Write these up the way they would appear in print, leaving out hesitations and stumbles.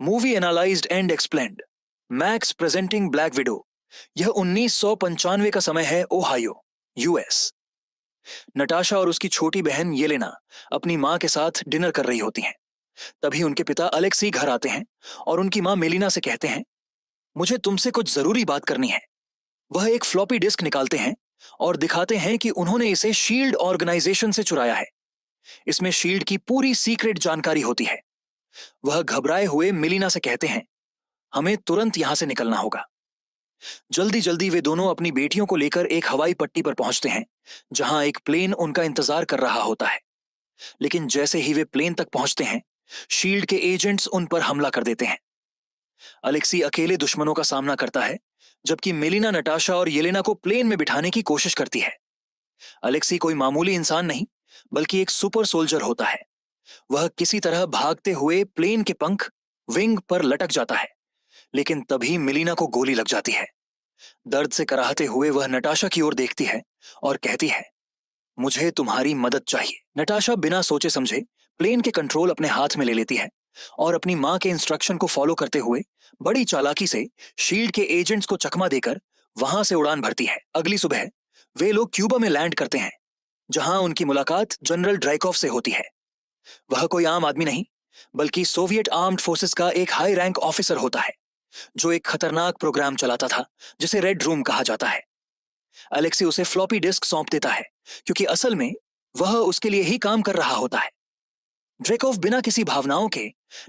Movie analysed and explained, max presenting black window. यह 1995 का समय है, ओहायो, यूएस। नटाशा और उसकी छोटी बहन येलेना अपनी माँ के साथ डिनर कर रही होती हैं। तभी उनके पिता अलेक्सी घर आते हैं और उनकी माँ मेलिना से कहते हैं, मुझे तुमसे कुछ जरूरी बात करनी है। वह एक फ्लॉपी डिस्क निकालते हैं और दिखाते हैं कि उन्होंने इसे शील्ड ऑर्गेनाइजेशन से चुराया है। इसमें शील्ड की पूरी सीक्रेट जानकारी होती है। वह घबराए हुए मेलिना से कहते हैं, हमें तुरंत यहां से निकलना होगा। जल्दी जल्दी वे दोनों अपनी बेटियों को लेकर एक हवाई पट्टी पर पहुंचते हैं, जहां एक प्लेन उनका इंतजार कर रहा होता है। लेकिन जैसे ही वे प्लेन तक पहुंचते हैं, शील्ड के एजेंट्स उन पर हमला कर देते हैं। अलेक्सी अकेले दुश्मनों का सामना करता है, जबकि मेलिना नटाशा और येलेना को प्लेन में बिठाने की कोशिश करती है। अलेक्सी कोई मामूली इंसान नहीं, बल्कि एक सुपर सोल्जर होता है। वह किसी तरह भागते हुए प्लेन के पंख विंग पर लटक जाता है, लेकिन तभी मेलिना को गोली लग जाती है। दर्द से कराहते हुए वह नटाशा की ओर देखती है और कहती है, मुझे तुम्हारी मदद चाहिए। नटाशा बिना सोचे समझे प्लेन के कंट्रोल अपने हाथ में ले लेती है और अपनी मां के इंस्ट्रक्शन को फॉलो करते हुए बड़ी चालाकी से शील्ड के एजेंट्स को चकमा देकर वहां से उड़ान भरती है। अगली सुबह वे लोग क्यूबा में लैंड करते हैं, जहां उनकी मुलाकात जनरल ड्राइकॉफ से होती है। वह कोई आम आदमी नहीं, बल्कि सोवियत आर्म्ड फोर्सेस का एक हाई रैंक ऑफिसर होता है, जो एक खतरनाक प्रोग्राम चलाता था जिसे रेड रूम कहा जाता है। अलेक्सी उसे फ्लॉपी डिस्क सौंप देता है, क्योंकि असल में वह उसके लिए ही काम कर रहा होता है। ड्रेकोव बिना किसी भावनाओं के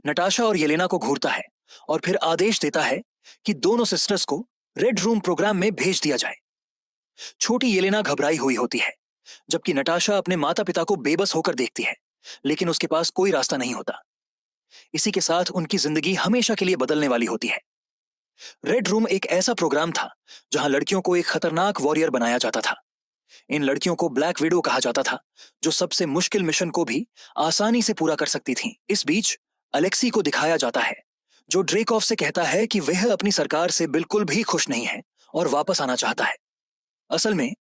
नटाशा और येलेना को घूरता है और फिर आदेश देता है कि दोनों सिस्टर्स को रेड रूम प्रोग्राम में भेज दिया जाए। छोटी येलेना घबराई हुई होती है, जबकि नटाशा अपने माता पिता को बेबस होकर देखती है, लेकिन उसके पास कोई रास्ता नहीं होता। इसी के साथ उनकी जिंदगी हमेशा के लिए बदलने वाली होती है। रेड रूम एक ऐसा प्रोग्राम था जहां लड़कियों को एक खतरनाक वॉरियर बनाया जाता था। इन लड़कियों को ब्लैक विडो कहा जाता था, जो सबसे मुश्किल मिशन को भी आसानी से पूरा कर सकती थीं। इस बीच अलेक्सी को दिखाया जाता है, जो ड्रेकॉफ से कहता है कि वह अपनी सरकार से बिल्कुल भी खुश नहीं है और वापस आना चाहता है। असल में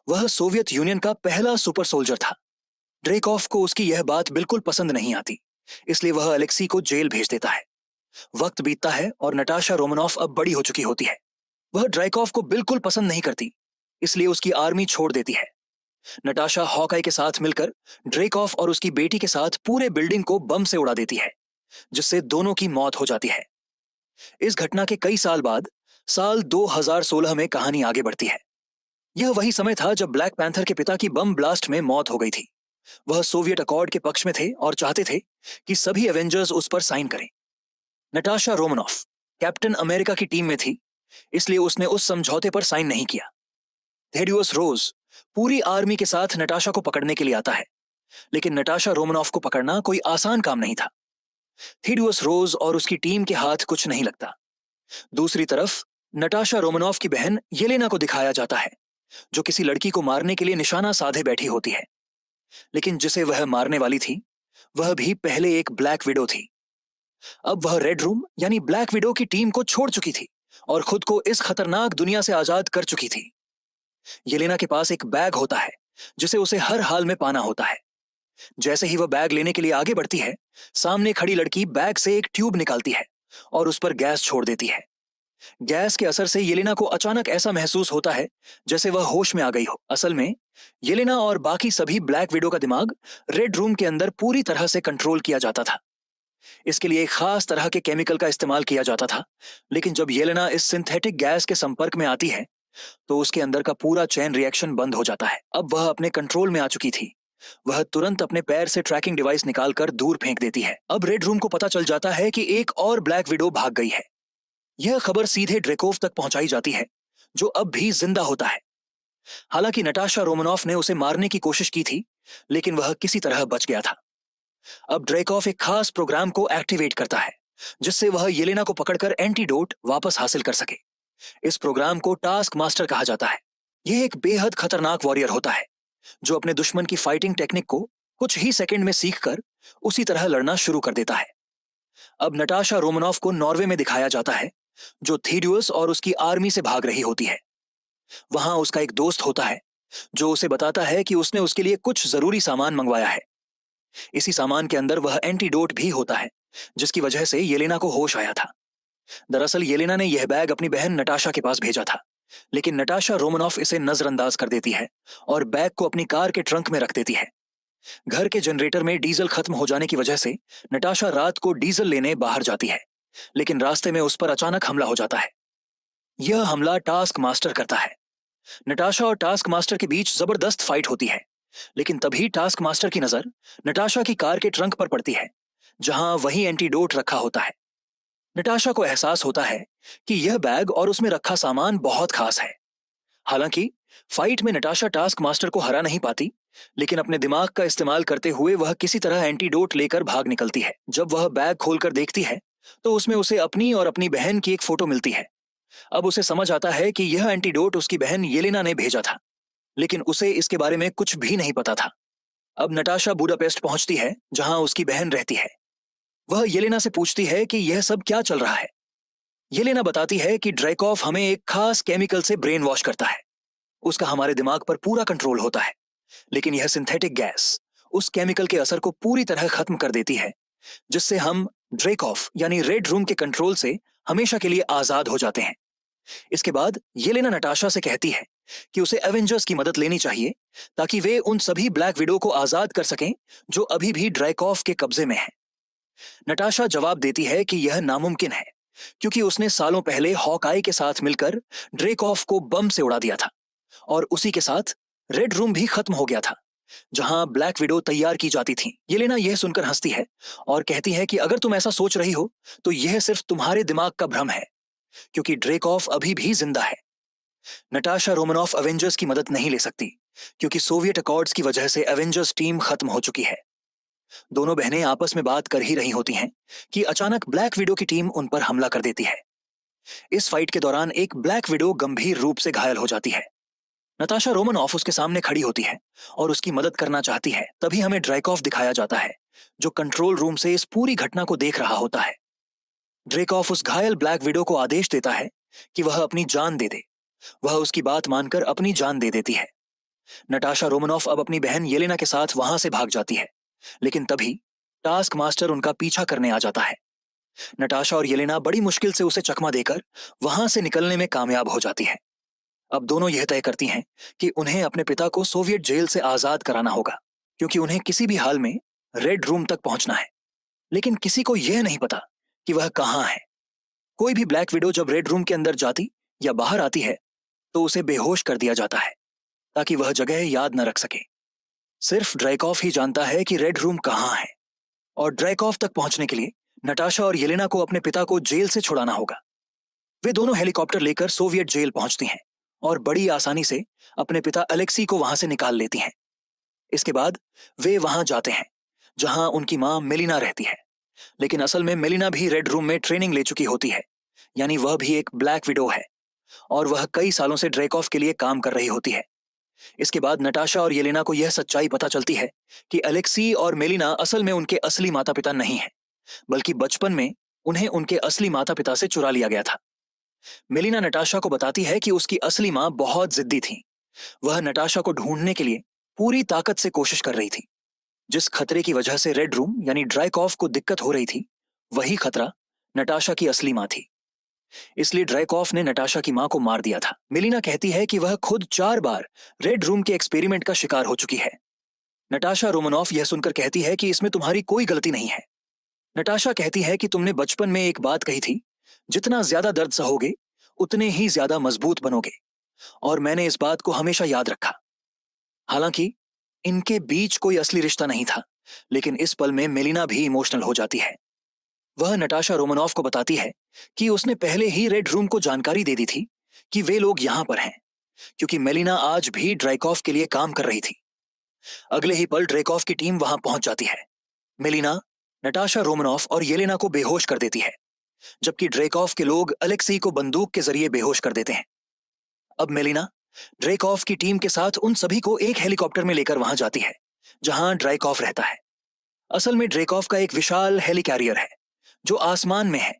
वह सोवियत यूनियन का पहला सुपर सोल्जर था। ड्रेकॉफ को उसकी यह बात बिल्कुल पसंद नहीं आती, इसलिए वह अलेक्सी को जेल भेज देता है। वक्त बीतता है और नटाशा रोमनॉफ अब बड़ी हो चुकी होती है। वह ड्राइकॉफ को बिल्कुल पसंद नहीं करती, इसलिए उसकी आर्मी छोड़ देती है। नटाशा हॉकाई के साथ मिलकर ड्रेकॉफ और उसकी बेटी के साथ पूरे बिल्डिंग को बम से उड़ा देती है, जिससे दोनों की मौत हो जाती है। इस घटना के कई साल बाद साल 2016 में कहानी आगे बढ़ती है। यह वही समय था जब ब्लैक पैंथर के पिता की बम ब्लास्ट में मौत हो गई थी। वह सोवियत अकॉर्ड के पक्ष में थे और चाहते थे कि सभी एवेंजर्स उस पर साइन करें। नटाशा रोमनॉफ कैप्टन अमेरिका की टीम में थी, इसलिए उसने उस समझौते पर साइन नहीं किया। थेडियस रोज पूरी आर्मी के साथ नटाशा को पकड़ने के लिए आता है, लेकिन नटाशा रोमनॉफ को पकड़ना कोई आसान काम नहीं था। थेडियस रोज और उसकी टीम के हाथ कुछ नहीं लगता। दूसरी तरफ नटाशा रोमनॉफ की बहन येलेना को दिखाया जाता है, जो किसी लड़की को मारने के लिए निशाना साधे बैठी होती है, लेकिन जिसे वह मारने वाली थी वह भी पहले एक ब्लैक विडो थी। अब वह रेड रूम यानी ब्लैक विडो की टीम को छोड़ चुकी थी और खुद को इस खतरनाक दुनिया से आजाद कर चुकी थी। येलेना के पास एक बैग होता है, जिसे उसे हर हाल में पाना होता है। जैसे ही वह बैग लेने के लिए आगे बढ़ती है, सामने खड़ी लड़की बैग से एक ट्यूब निकालती है और उस पर गैस छोड़ देती है। गैस के असर से येलेना को अचानक ऐसा महसूस होता है जैसे वह होश में आ गई हो। असल में येलेना और बाकी सभी ब्लैक विडो का दिमाग रेड रूम के अंदर पूरी तरह से कंट्रोल किया जाता था। इसके लिए एक खास तरह के केमिकल का इस्तेमाल किया जाता था, लेकिन जब येलेना इस सिंथेटिक गैस के संपर्क में आती है तो उसके अंदर का पूरा चेन रिएक्शन बंद हो जाता है। अब वह अपने कंट्रोल में आ चुकी थी। वह तुरंत अपने पैर से ट्रैकिंग डिवाइस निकालकर दूर फेंक देती है। अब रेड रूम को पता चल जाता है कि एक और ब्लैक विडो भाग गई है। यह खबर सीधे ड्रेकोव तक पहुंचाई जाती है, जो अब भी जिंदा होता है। हालांकि नटाशा रोमनॉफ ने उसे मारने की कोशिश की थी, लेकिन वह किसी तरह बच गया था। अब ड्रेकॉफ एक खास प्रोग्राम को एक्टिवेट करता है, जिससे वह येलेना को पकड़कर एंटीडोट वापस हासिल कर सके। इस प्रोग्राम को टास्क मास्टर कहा जाता है। यह एक बेहद खतरनाक वॉरियर होता है, जो अपने दुश्मन की फाइटिंग टेक्निक को कुछ ही सेकंड में सीखकर उसी तरह लड़ना शुरू कर देता है। अब नटाशा रोमनॉफ को नॉर्वे में दिखाया जाता है, जो थेडियस और उसकी आर्मी से भाग रही होती है। वहां उसका एक दोस्त होता है, जो उसे बताता है कि उसने उसके लिए कुछ जरूरी सामान मंगवाया है। इसी सामान के अंदर वह एंटीडोट भी होता है, जिसकी वजह से येलेना को होश आया था। दरअसल येलेना ने यह बैग अपनी बहन नटाशा के पास भेजा था, लेकिन नटाशा रोमनॉफ इसे नजरअंदाज कर देती है और बैग को अपनी कार के ट्रंक में रख देती है। घर के जनरेटर में डीजल खत्म हो जाने की वजह से नटाशा रात को डीजल लेने बाहर जाती है, लेकिन रास्ते में उस पर अचानक हमला हो जाता है। यह हमला टास्क मास्टर करता है। नटाशा और टास्क मास्टर के बीच जबरदस्त फाइट होती है, लेकिन तभी टास्क मास्टर की नजर नटाशा की कार के ट्रंक पर पड़ती है, जहां वही एंटीडोट रखा होता है। नटाशा को एहसास होता है कि यह बैग और उसमें रखा सामान बहुत खास है। हालांकि फाइट में नटाशा टास्क मास्टर को हरा नहीं पाती, लेकिन अपने दिमाग का इस्तेमाल करते हुए वह किसी तरह एंटीडोट लेकर भाग निकलती है। जब वह बैग खोलकर देखती है तो उसमें उसे अपनी और अपनी बहन की एक फोटो मिलती है। अब उसे समझ आता है कि यह एंटीडोट उसकी बहन येलेना ने भेजा था, लेकिन उसे इसके बारे में कुछ भी नहीं पता था। अब नटाशा बुडापेस्ट पहुंचती है, जहां उसकी बहन रहती है। वह येलेना से पूछती है कि यह सब क्या चल रहा है। येलेना बताती है कि ड्रैकॉफ हमें एक खास केमिकल से ब्रेन वॉश करता है। उसका हमारे दिमाग पर पूरा कंट्रोल होता है, लेकिन यह सिंथेटिक गैस उस केमिकल के असर को पूरी तरह खत्म कर देती है, जिससे हम ड्रैकॉफ यानी रेड रूम के कंट्रोल से हमेशा के लिए आजाद हो जाते हैं। इसके बाद येलेना नटाशा से कहती है कि उसे एवेंजर्स की मदद लेनी चाहिए, ताकि वे उन सभी ब्लैक विडो को आजाद कर सकें जो अभी भी ड्रैकॉफ के कब्जे में हैं। नटाशा जवाब देती है कि यह नामुमकिन है, क्योंकि उसने सालों पहले हॉकआई के साथ मिलकर ड्रैकॉफ को बम से उड़ा दिया था, और उसी के साथ रेड रूम भी खत्म हो गया था, जहां ब्लैक विडो तैयार की जाती थी। येलेना यह सुनकर हंसती है और कहती है कि अगर तुम ऐसा सोच रही हो तो यह सिर्फ तुम्हारे दिमाग का भ्रम है, क्योंकि ड्रैकॉफ अभी भी जिंदा है। नटाशा रोमनॉफ एवेंजर्स की मदद नहीं ले सकती, क्योंकि सोवियत अकॉर्ड्स की वजह से एवेंजर्स टीम खत्म हो चुकी है। दोनों बहनें आपस में बात कर ही रही होती हैं कि अचानक ब्लैक विडो की टीम उन पर हमला कर देती है। इस फाइट के दौरान एक ब्लैक विडो गंभीर रूप से घायल हो जाती है। नताशा रोमनॉफ उसके सामने खड़ी होती है और उसकी मदद करना चाहती है। तभी हमें ड्रैकॉफ दिखाया जाता है, जो कंट्रोल रूम से इस पूरी घटना को देख रहा होता है। ड्रैकॉफ उस घायल ब्लैक विडो को आदेश देता है कि वह अपनी जान दे दे। वह उसकी बात मानकर अपनी जान दे देती है। नटाशा रोमनॉफ अब अपनी बहन येलेना के साथ वहां से भाग जाती है, लेकिन तभी टास्क मास्टर उनका पीछा करने आ जाता है। नटाशा और येलेना बड़ी मुश्किल से उसे चकमा देकर वहां से निकलने में कामयाब हो जाती है। अब दोनों यह तय करती हैं कि उन्हें अपने पिता को सोवियत जेल से आजाद कराना होगा, क्योंकि उन्हें किसी भी हाल में रेड रूम तक पहुंचना है। लेकिन किसी को यह नहीं पता कि वह कहां है। कोई भी ब्लैक विडो जब रेड रूम के अंदर जाती या बाहर आती है तो उसे बेहोश कर दिया जाता है, ताकि वह जगह याद न रख सके। सिर्फ ड्रैकॉफ ही जानता है कि रेड रूम कहां है, और ड्रैकॉफ तक पहुंचने के लिए नटाशा और येलेना को अपने पिता को जेल से छुड़ाना होगा। वे दोनों हेलीकॉप्टर लेकर सोवियत जेल पहुंचती हैं और बड़ी आसानी से अपने पिता अलेक्सी को वहां से निकाल लेती हैं। इसके बाद वे वहां जाते हैं जहां उनकी मां मेलिना रहती है, लेकिन असल में मेलिना भी रेड रूम में ट्रेनिंग ले चुकी होती है, यानी वह भी एक ब्लैक विडो है और वह कई सालों से ड्रैकॉफ के लिए काम कर रही होती है। इसके बाद नटाशा और येलेना को यह सच्चाई पता चलती है कि अलेक्सी और मेलिना असल में उनके असली माता पिता नहीं हैं, बल्कि बचपन में उन्हें उनके असली माता पिता से चुरा लिया गया था। मेलिना नटाशा को बताती है कि उसकी असली मां बहुत जिद्दी थी। वह नटाशा को ढूंढने के लिए पूरी ताकत से कोशिश कर रही थी। जिस खतरे की वजह से रेड रूम यानी ड्रैकॉफ को दिक्कत हो रही थी, वही खतरा नटाशा की असली मां थी। इसलिए ड्रैकॉफ ने नटाशा की मां को मार दिया था। मेलिना कहती है कि वह खुद 4 बार रेड रूम के एक्सपेरिमेंट का शिकार हो चुकी है। नटाशा रोमनॉफ यह सुनकर कहती है कि इसमें तुम्हारी कोई गलती नहीं है। नटाशा कहती है कि तुमने बचपन में एक बात कही थी, जितना ज्यादा दर्द सहोगे उतने ही ज्यादा मजबूत बनोगे, और मैंने इस बात को हमेशा याद रखा। हालांकि इनके बीच कोई असली रिश्ता नहीं था, लेकिन इस पल में मेलिना भी इमोशनल हो जाती है। वह नटाशा रोमनॉफ को बताती है कि उसने पहले ही रेड रूम को जानकारी दे दी थी कि वे लोग यहां पर हैं, क्योंकि मेलिना आज भी ड्रैकॉफ के लिए काम कर रही थी। अगले ही पल ड्रैकॉफ की टीम वहां पहुंच जाती है। मेलिना नटाशा रोमनॉफ और येलेना को बेहोश कर देती है, जबकि ड्रैकॉफ के लोग अलेक्सी को बंदूक के जरिए बेहोश कर देते हैं। अब मेलिना ड्रैकॉफ की टीम के साथ उन सभी को एक हेलीकॉप्टर में लेकर वहां जाती है जहां ड्रैकॉफ रहता है। असल में ड्रैकॉफ का एक विशाल हेलीकैरियर है जो आसमान में है।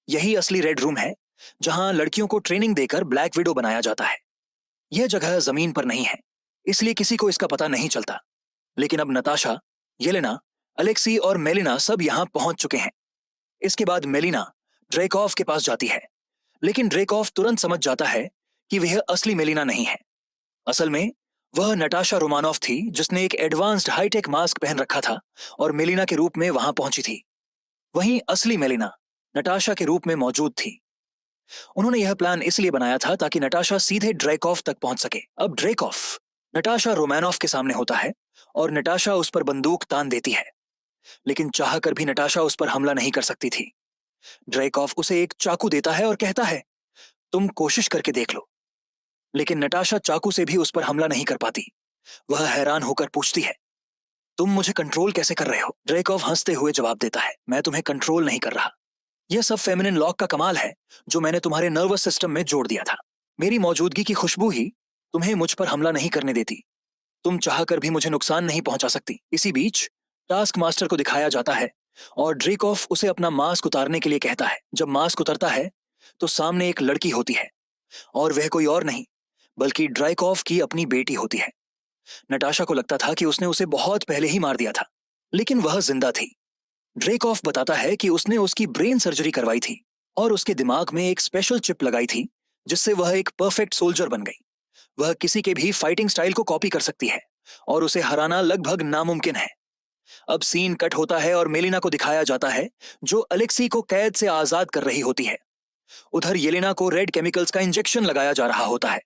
यही असली रेड रूम है जहां लड़कियों को ट्रेनिंग देकर ब्लैक विडो बनाया जाता है। यह जगह जमीन पर नहीं है, इसलिए किसी को इसका पता नहीं चलता। लेकिन अब नताशा, येलेना, अलेक्सी और मेलिना सब यहां पहुंच चुके हैं। इसके बाद मेलिना ड्रेकॉफ के पास जाती है, लेकिन ड्रेकॉफ तुरंत समझ जाता है कि वह असली मेलिना नहीं है। असल में वह नटाशा रोमानॉफ थी, जिसने एक एडवांस्ड हाईटेक मास्क पहन रखा था और मेलिना के रूप में वहां पहुंची थी। वहीं असली मेलिना नटाशा के रूप में मौजूद थी। उन्होंने यह प्लान इसलिए बनाया था ताकि नटाशा सीधे ड्रेकॉफ तक पहुंच सके। अब ड्रेकॉफ नटाशा रोमानॉफ के सामने होता है और नटाशा उस पर बंदूक तान देती है, लेकिन चाहकर भी नटाशा उस पर हमला नहीं कर सकती थी। ड्रेकॉफ उसे एक चाकू देता है और कहता है, तुम कोशिश करके देख लो। लेकिन नटाशा चाकू से भी उस पर हमला नहीं कर पाती। वह हैरान होकर पूछती है, तुम मुझे कंट्रोल कैसे कर रहे हो? ड्रेकॉफ हंसते हुए जवाब देता है, मैं तुम्हें कंट्रोल नहीं कर रहा। यह सब फेमिनिन लॉक का कमाल है जो मैंने तुम्हारे नर्वस सिस्टम में जोड़ दिया था। मेरी मौजूदगी की खुशबू ही तुम्हें मुझ पर हमला नहीं करने देती। तुम चाहकर भी मुझे नुकसान नहीं पहुंचा सकती। इसी बीच टास्क मास्टर को दिखाया जाता है और ड्रेकॉफ उसे अपना मास्क उतारने के लिए कहता है। जब मास्क उतरता है तो सामने एक लड़की होती है और वह कोई और नहीं बल्कि ड्रेकॉफ की अपनी बेटी होती है। नटाशा को लगता था कि उसने उसे बहुत पहले ही मार दिया था, लेकिन वह जिंदा थी। ड्रेकॉफ बताता है कि उसने उसकी ब्रेन सर्जरी करवाई थी और उसके दिमाग में एक स्पेशल चिप लगाई थी, जिससे वह एक परफेक्ट सोल्जर बन गई। वह किसी के भी फाइटिंग स्टाइल को कॉपी कर सकती है और उसे हराना लगभग नामुमकिन है। अब सीन कट होता है और मेलिना को दिखाया जाता है जो अलेक्सी को कैद से आजाद कर रही होती है। उधर येलेना को रेड केमिकल्स का इंजेक्शन लगाया जा रहा होता है,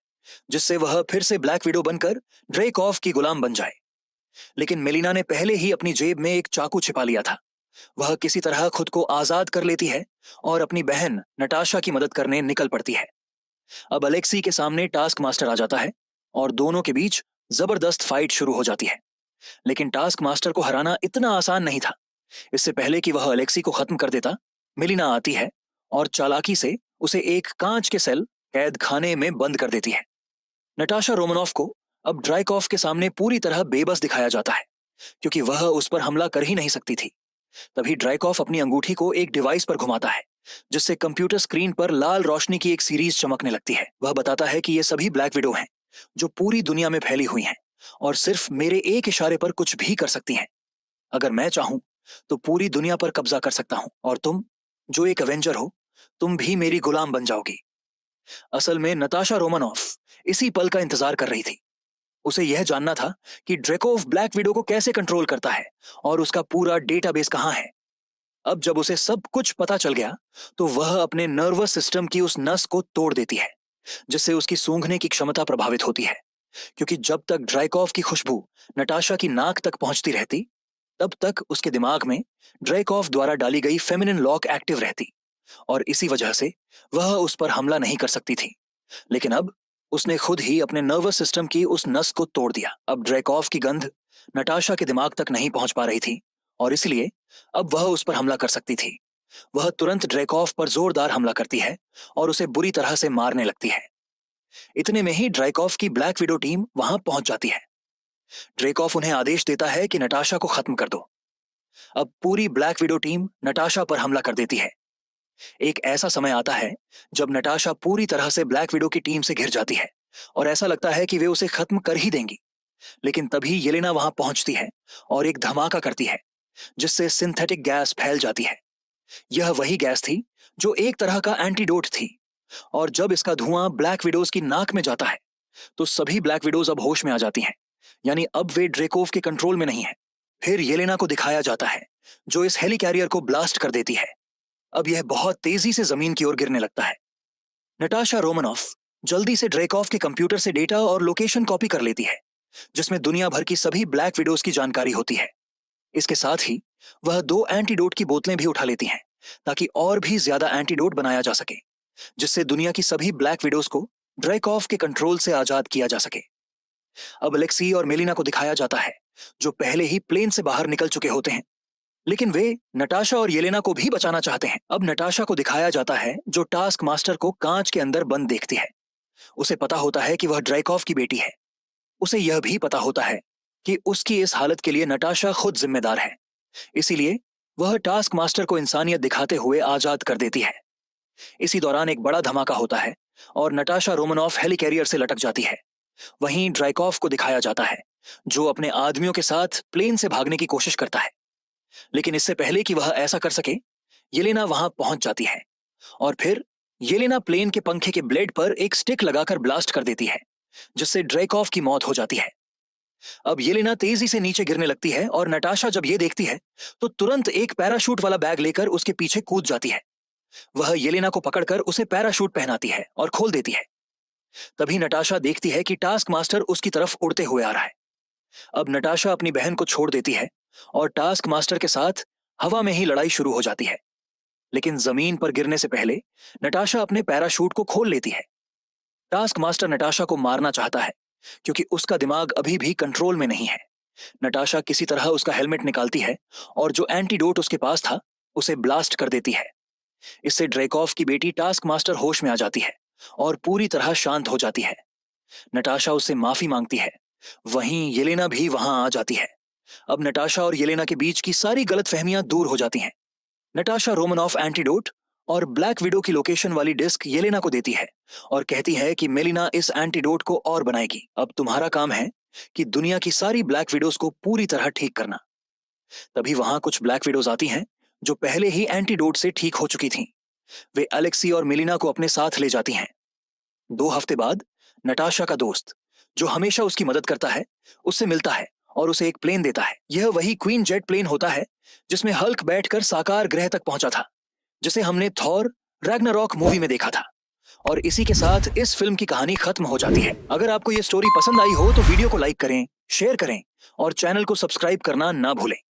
जिससे वह फिर से ब्लैक विडो बनकर ड्रेकॉफ की गुलाम बन जाए। लेकिन मेलिना ने पहले ही अपनी जेब में एक चाकू छिपा लिया था। वह किसी तरह खुद को आजाद कर लेती है और अपनी बहन नटाशा की मदद करने निकल पड़ती है। अब अलेक्सी के सामने टास्क मास्टर आ जाता है और दोनों के बीच जबरदस्त फाइट शुरू हो जाती है। लेकिन टास्क मास्टर को हराना इतना आसान नहीं था। इससे पहले कि वह अलेक्सी को खत्म कर देता, मेलिना आती है और चालाकी से उसे एक कांच के सेल कैद खाने में बंद कर देती है। नटाशा रोमानॉफ को अब ड्राइकॉफ के सामने पूरी तरह बेबस दिखाया जाता है, क्योंकि वह उस पर हमला कर ही नहीं सकती थी। तभी ड्राइकॉफ अपनी अंगूठी को एक डिवाइस पर घुमाता है, जिससे कंप्यूटर स्क्रीन पर लाल रोशनी की एक सीरीज चमकने लगती है। वह बताता है कि ये सभी ब्लैक विडो हैं जो पूरी दुनिया में फैली हुई हैं और सिर्फ मेरे एक इशारे पर कुछ भी कर सकती हैं। अगर मैं चाहूं तो पूरी दुनिया पर कब्जा कर सकता हूं और तुम, जो एक एवेंजर हो, तुम भी मेरी गुलाम बन जाओगी। असल में नताशा रोमानॉफ इसी पल का इंतजार कर रही थी। उसे यह जानना था कि ड्रेकोव ब्लैक विडो को कैसे कंट्रोल करता है और उसका पूरा डेटाबेस कहां है। अब जब उसे सब कुछ पता चल गया तो वह अपने नर्वस सिस्टम की उस नस को तोड़ देती है, जिससे उसकी सूंघने की क्षमता प्रभावित होती है। क्योंकि जब तक ड्राइकॉफ की खुशबू नटाशा की नाक तक पहुंचती रहती, तब तक उसके दिमाग में ड्राइकॉफ द्वारा डाली गई फेमिनिन लॉक एक्टिव रहती और इसी वजह से वह उस पर हमला नहीं कर सकती थी। लेकिन अब उसने खुद ही अपने नर्वस सिस्टम की उस नस को तोड़ दिया। अब ड्रेकॉफ की गंध नटाशा के दिमाग तक नहीं पहुंच पा रही थी और इसलिए अब वह उस पर हमला कर सकती थी। वह तुरंत ड्रेकॉफ पर जोरदार हमला करती है और उसे बुरी तरह से मारने लगती है। इतने में ही ड्रेकॉफ की ब्लैक विडो टीम वहां पहुंच जाती है। ड्रेकॉफ उन्हें आदेश देता है कि नटाशा को खत्म कर दो। अब पूरी ब्लैक विडो टीम नटाशा पर हमला कर देती है। एक ऐसा समय आता है जब नटाशा पूरी तरह से ब्लैक विडो की टीम से घिर जाती है और ऐसा लगता है कि वे उसे खत्म कर ही देंगी। लेकिन तभी येलेना वहां पहुंचती है और एक धमाका करती है, जिससे सिंथेटिक गैस फैल जाती है। यह वही गैस थी जो एक तरह का एंटीडोट थी और जब इसका धुआं ब्लैक विडोज की नाक में जाता है तो सभी ब्लैक विडोज अब होश में आ जाती हैं, यानी अब वे ड्रेकोव के कंट्रोल में नहीं है। फिर येलेना को दिखाया जाता है जो इस हेली कैरियर को ब्लास्ट कर देती है। अब यह बहुत तेजी से जमीन की ओर गिरने लगता है। नटाशा रोमानॉफ जल्दी से ड्रेकॉफ के कंप्यूटर से डेटा और लोकेशन कॉपी कर लेती है, जिसमें दुनिया भर की सभी ब्लैक विडोज की जानकारी होती है। इसके साथ ही वह 2 एंटीडोट की बोतलें भी उठा लेती हैं ताकि और भी ज्यादा एंटीडोट बनाया जा सके, जिससे दुनिया की सभी ब्लैक विडोज को ड्रेकॉफ के कंट्रोल से आजाद किया जा सके। अब अलेक्सी और मेलिना को दिखाया जाता है जो पहले ही प्लेन से बाहर निकल चुके होते हैं, लेकिन वे नटाशा और येलेना को भी बचाना चाहते हैं। अब नटाशा को दिखाया जाता है जो टास्क मास्टर को कांच के अंदर बंद देखती है। उसे पता होता है कि वह ड्रेकॉफ की बेटी है। उसे यह भी पता होता है कि उसकी इस हालत के लिए नटाशा खुद जिम्मेदार है, इसीलिए वह टास्क मास्टर को इंसानियत दिखाते हुए आजाद कर देती है। इसी दौरान एक बड़ा धमाका होता है और नटाशा रोमानॉफ हेलीकैरियर से लटक जाती है। वहीं ड्राइकॉफ को दिखाया जाता है जो अपने आदमियों के साथ प्लेन से भागने की कोशिश करता है, लेकिन इससे पहले कि वह ऐसा कर सके, येलेना वहां पहुंच जाती है और फिर येलेना प्लेन के पंखे के ब्लेड पर एक स्टिक लगाकर ब्लास्ट कर देती है, जिससे ड्रेकॉफ की मौत हो जाती है। अब येलेना तेजी से नीचे गिरने लगती है और नटाशा जब ये देखती है तो तुरंत एक पैराशूट वाला बैग लेकर उसके पीछे कूद जाती है। वह येलेना को पकड़कर उसे पैराशूट पहनाती है और खोल देती है। तभी नटाशा देखती है कि टास्क मास्टर उसकी तरफ उड़ते हुए आ रहा है। अब नटाशा अपनी बहन को छोड़ देती है और टास्क मास्टर के साथ हवा में ही लड़ाई शुरू हो जाती है। लेकिन जमीन पर गिरने से पहले नटाशा अपने पैराशूट को खोल लेती है। टास्क मास्टर नटाशा को मारना चाहता है क्योंकि उसका दिमाग अभी भी कंट्रोल में नहीं है। नटाशा किसी तरह उसका हेलमेट निकालती है और जो एंटीडोट उसके पास था उसे ब्लास्ट कर देती है। इससे ड्रेकॉफ की बेटी टास्क मास्टर होश में आ जाती है और पूरी तरह शांत हो जाती है। नटाशा उससे माफी मांगती है। वहीं येलेना भी वहां आ जाती है। अब नटाशा और येलेना के बीच की सारी गलतफहमियां दूर हो जाती हैं। नटाशा रोमनॉफ एंटीडोट और ब्लैक विडो की लोकेशन वाली डिस्क येलेना को देती है और कहती है कि मेलिना इस एंटीडोट को और बनाएगी। अब तुम्हारा काम है कि दुनिया की सारी ब्लैक विडोज को पूरी तरह ठीक करना। तभी वहां कुछ ब्लैक विडोज आती हैं जो पहले ही एंटीडोट से ठीक हो चुकी थीं। वे एलेक्सी और मेलिना को अपने साथ ले जाती हैं। 2 हफ्ते बाद नटाशा का दोस्त, जो हमेशा उसकी मदद करता है, उससे मिलता है और उसे एक प्लेन देता है। यह वही क्वीन जेट प्लेन होता है जिसमें हल्क बैठकर साकार ग्रह तक पहुंचा था, जिसे हमने थॉर रैग्नारॉक मूवी में देखा था। और इसी के साथ इस फिल्म की कहानी खत्म हो जाती है। अगर आपको यह स्टोरी पसंद आई हो तो वीडियो को लाइक करें, शेयर करें और चैनल को सब्सक्राइब करना ना भूलें।